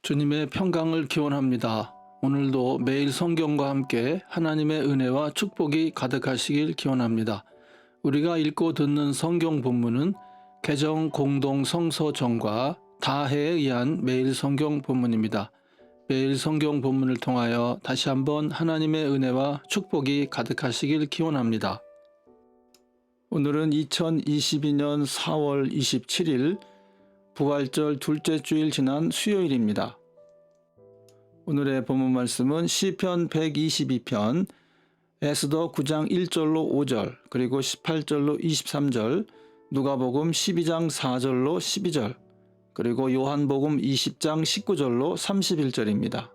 주님의 평강을 기원합니다. 오늘도 매일 성경과 함께 하나님의 은혜와 축복이 가득하시길 기원합니다. 우리가 읽고 듣는 성경 본문은 개정 공동 성서정과 다해에 의한 매일 성경 본문입니다. 매일 성경 본문을 통하여 다시 한번 하나님의 은혜와 축복이 가득하시길 기원합니다. 오늘은 2022년 4월 27일 부활절 둘째 주일 지난 수요일입니다. 오늘의 본문 말씀은 시편 122편 에스더 9장 1절로 5절 그리고 18절로 23절 누가복음 12장 4절로 12절 그리고 요한복음 20장 19절로 31절입니다.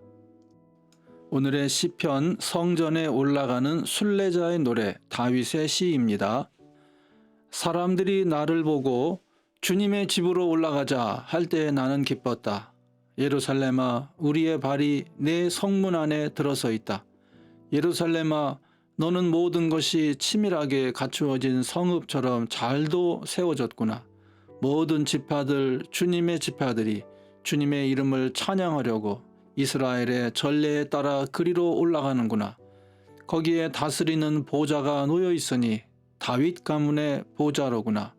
오늘의 시편 성전에 올라가는 순례자의 노래 다윗의 시입니다. 사람들이 나를 보고 주님의 집으로 올라가자 할 때에 나는 기뻤다. 예루살렘아, 우리의 발이 내 성문 안에 들어서 있다. 예루살렘아, 너는 모든 것이 치밀하게 갖추어진 성읍처럼 잘도 세워졌구나. 모든 지파들, 주님의 지파들이 주님의 이름을 찬양하려고 이스라엘의 전례에 따라 그리로 올라가는구나. 거기에 다스리는 보좌가 놓여 있으니 다윗 가문의 보좌로구나.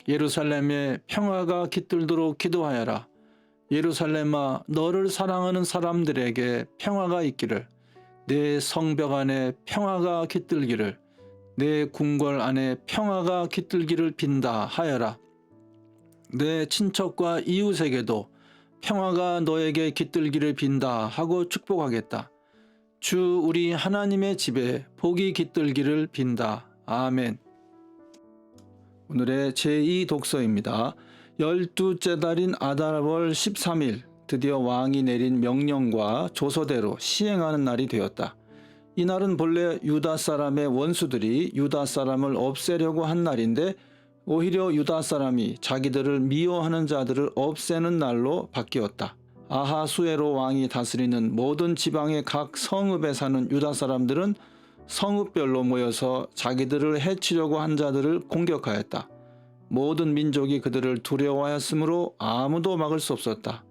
예루살렘에 평화가 깃들도록 기도하여라. 예루살렘아, 너를 사랑하는 사람들에게 평화가 있기를, 내 성벽 안에 평화가 깃들기를, 내 궁궐 안에 평화가 깃들기를 빈다 하여라. 내 친척과 이웃에게도 평화가 너에게 깃들기를 빈다 하고 축복하겠다. 주 우리 하나님의 집에 복이 깃들기를 빈다. 아멘. 오늘의 제2 독서입니다. 12째 달인 아달월 13일 드디어 왕이 내린 명령과 조서대로 시행하는 날이 되었다. 이 날은 본래 유다 사람의 원수들이 유다 사람을 없애려고 한 날인데 오히려 유다 사람이 자기들을 미워하는 자들을 없애는 날로 바뀌었다. 아하수에로 왕이 다스리는 모든 지방의 각 성읍에 사는 유다 사람들은 성읍별로 모여서 자기들을 해치려고 한 자들을 공격하였다. 모든 민족이 그들을 두려워하였으므로 아무도 막을 수 없었다.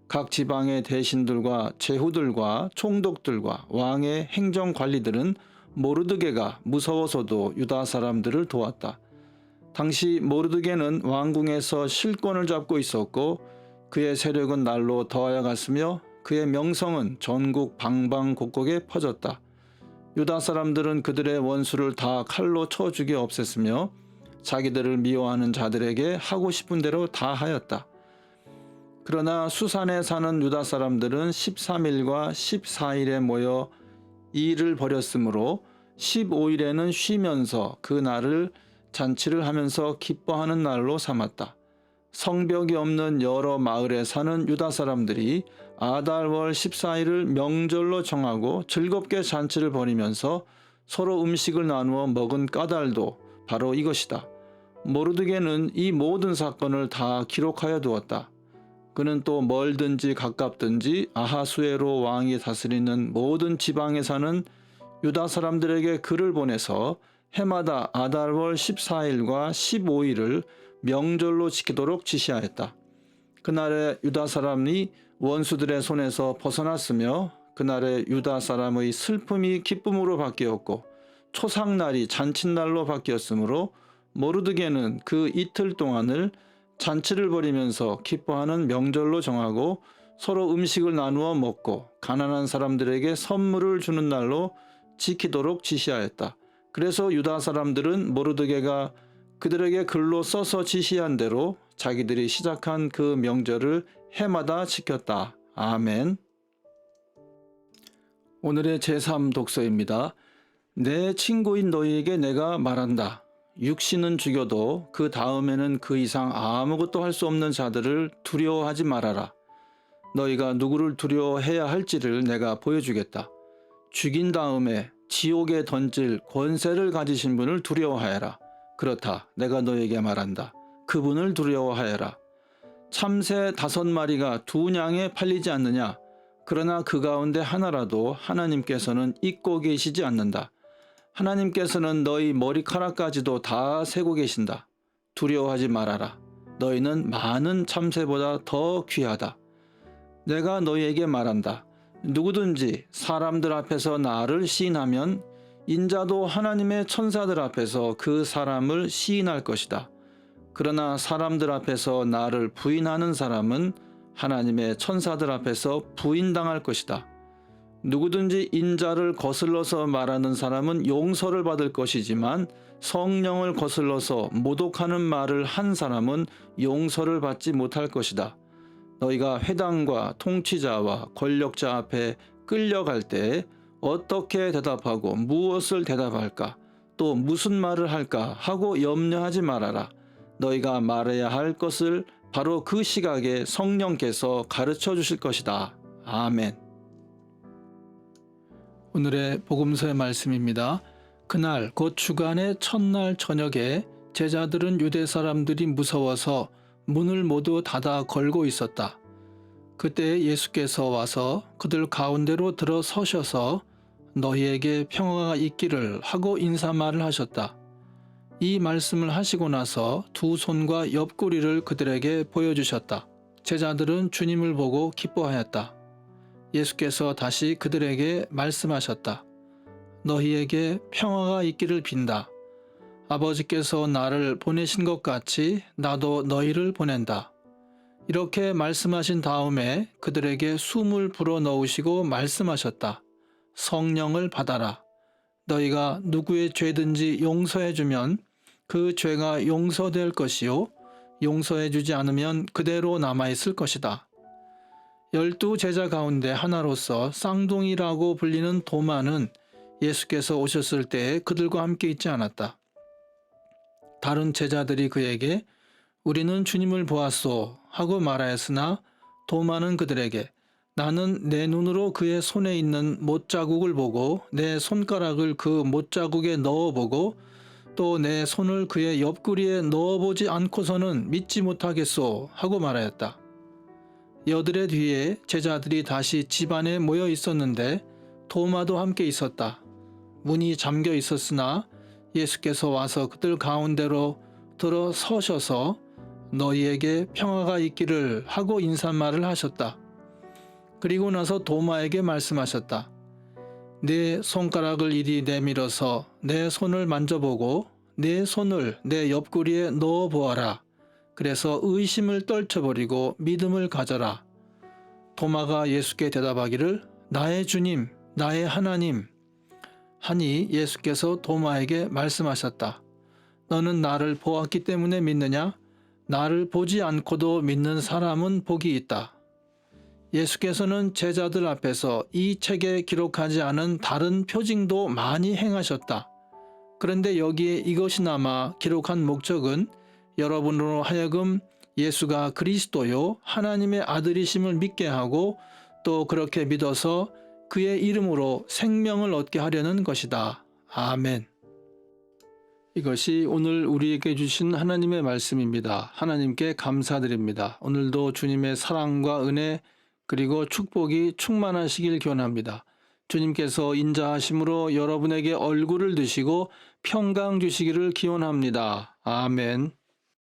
각 지방의 대신들과 제후들과 총독들과 왕의 행정관리들은 모르드게가 무서워서도 유다 사람들을 도왔다. 당시 모르드게는 왕궁에서 실권을 잡고 있었고 그의 세력은 날로 더하여 갔으며 그의 명성은 전국 방방곡곡에 퍼졌다. 유다 사람들은 그들의 원수를 다 칼로 쳐 죽여 없앴으며 자기들을 미워하는 자들에게 하고 싶은 대로 다 하였다. 그러나 수산에 사는 유다 사람들은 13일과 14일에 모여 일을 벌였으므로 15일에는 쉬면서 그 날을 잔치를 하면서 기뻐하는 날로 삼았다. 성벽이 없는 여러 마을에 사는 유다 사람들이 아달월 14일을 명절로 정하고 즐겁게 잔치를 벌이면서 서로 음식을 나누어 먹은 까닭도 바로 이것이다. 모르드게는 이 모든 사건을 다 기록하여 두었다. 그는 또 멀든지 가깝든지 아하수에로 왕이 다스리는 모든 지방에 사는 유다 사람들에게 글을 보내서 해마다 아달월 14일과 15일을 명절로 지키도록 지시하였다. 그날에 유다 사람이 원수들의 손에서 벗어났으며 그날에 유다 사람의 슬픔이 기쁨으로 바뀌었고 초상날이 잔칫날로 바뀌었으므로 모르드게는 그 이틀 동안을 잔치를 벌이면서 기뻐하는 명절로 정하고 서로 음식을 나누어 먹고 가난한 사람들에게 선물을 주는 날로 지키도록 지시하였다. 그래서 유다 사람들은 모르드게가 그들에게 글로 써서 지시한 대로 자기들이 시작한 그 명절을 해마다 지켰다. 아멘. 오늘의 제3 독서입니다. 내 친구인 너희에게 내가 말한다. 육신은 죽여도 그 다음에는 그 이상 아무것도 할 수 없는 자들을 두려워하지 말아라. 너희가 누구를 두려워해야 할지를 내가 보여주겠다. 죽인 다음에 지옥에 던질 권세를 가지신 분을 두려워하여라. 그렇다. 내가 너에게 말한다. 그분을 두려워하여라. 참새 5마리가 2냥에 팔리지 않느냐? 그러나 그 가운데 하나라도 하나님께서는 잊고 계시지 않는다. 하나님께서는 너희 머리카락까지도 다 세고 계신다. 두려워하지 말아라. 너희는 많은 참새보다 더 귀하다. 내가 너희에게 말한다. 누구든지 사람들 앞에서 나를 시인하면 인자도 하나님의 천사들 앞에서 그 사람을 시인할 것이다. 그러나 사람들 앞에서 나를 부인하는 사람은 하나님의 천사들 앞에서 부인당할 것이다. 누구든지 인자를 거슬러서 말하는 사람은 용서를 받을 것이지만 성령을 거슬러서 모독하는 말을 한 사람은 용서를 받지 못할 것이다. 너희가 회당과 통치자와 권력자 앞에 끌려갈 때 어떻게 대답하고 무엇을 대답할까, 또 무슨 말을 할까 하고 염려하지 말아라. 너희가 말해야 할 것을 바로 그 시각에 성령께서 가르쳐 주실 것이다. 아멘. 오늘의 복음서의 말씀입니다. 그날 곧 주간의 첫날 저녁에 제자들은 유대 사람들이 무서워서 문을 모두 닫아 걸고 있었다. 그때 예수께서 와서 그들 가운데로 들어서셔서 너희에게 평화가 있기를 하고 인사말을 하셨다. 이 말씀을 하시고 나서 두 손과 옆구리를 그들에게 보여주셨다. 제자들은 주님을 보고 기뻐하였다. 예수께서 다시 그들에게 말씀하셨다. 너희에게 평화가 있기를 빈다. 아버지께서 나를 보내신 것 같이 나도 너희를 보낸다. 이렇게 말씀하신 다음에 그들에게 숨을 불어넣으시고 말씀하셨다. 성령을 받아라. 너희가 누구의 죄든지 용서해주면 그 죄가 용서될 것이요 용서해주지 않으면 그대로 남아있을 것이다. 12 제자 가운데 하나로서 쌍둥이라고 불리는 도마는 예수께서 오셨을 때 그들과 함께 있지 않았다. 다른 제자들이 그에게 우리는 주님을 보았소 하고 말하였으나 도마는 그들에게 나는 내 눈으로 그의 손에 있는 못자국을 보고 내 손가락을 그 못자국에 넣어보고 또 내 손을 그의 옆구리에 넣어보지 않고서는 믿지 못하겠소 하고 말하였다. 여드레 뒤에 제자들이 다시 집 안에 모여 있었는데 도마도 함께 있었다. 문이 잠겨 있었으나 예수께서 와서 그들 가운데로 들어서셔서 너희에게 평화가 있기를 하고 인사말을 하셨다. 그리고 나서 도마에게 말씀하셨다. 내 손가락을 이리 내밀어서 내 손을 만져보고 내 손을 내 옆구리에 넣어보아라. 그래서 의심을 떨쳐버리고 믿음을 가져라. 도마가 예수께 대답하기를 나의 주님, 나의 하나님 하니 예수께서 도마에게 말씀하셨다. 너는 나를 보았기 때문에 믿느냐? 나를 보지 않고도 믿는 사람은 복이 있다. 예수께서는 제자들 앞에서 이 책에 기록하지 않은 다른 표징도 많이 행하셨다. 그런데 여기에 이것이 남아 기록한 목적은 여러분으로 하여금 예수가 그리스도요 하나님의 아들이심을 믿게 하고 또 그렇게 믿어서 그의 이름으로 생명을 얻게 하려는 것이다. 아멘. 이것이 오늘 우리에게 주신 하나님의 말씀입니다. 하나님께 감사드립니다. 오늘도 주님의 사랑과 은혜 그리고 축복이 충만하시길 기원합니다. 주님께서 인자하심으로 여러분에게 얼굴을 드시고 평강 주시기를 기원합니다. 아멘.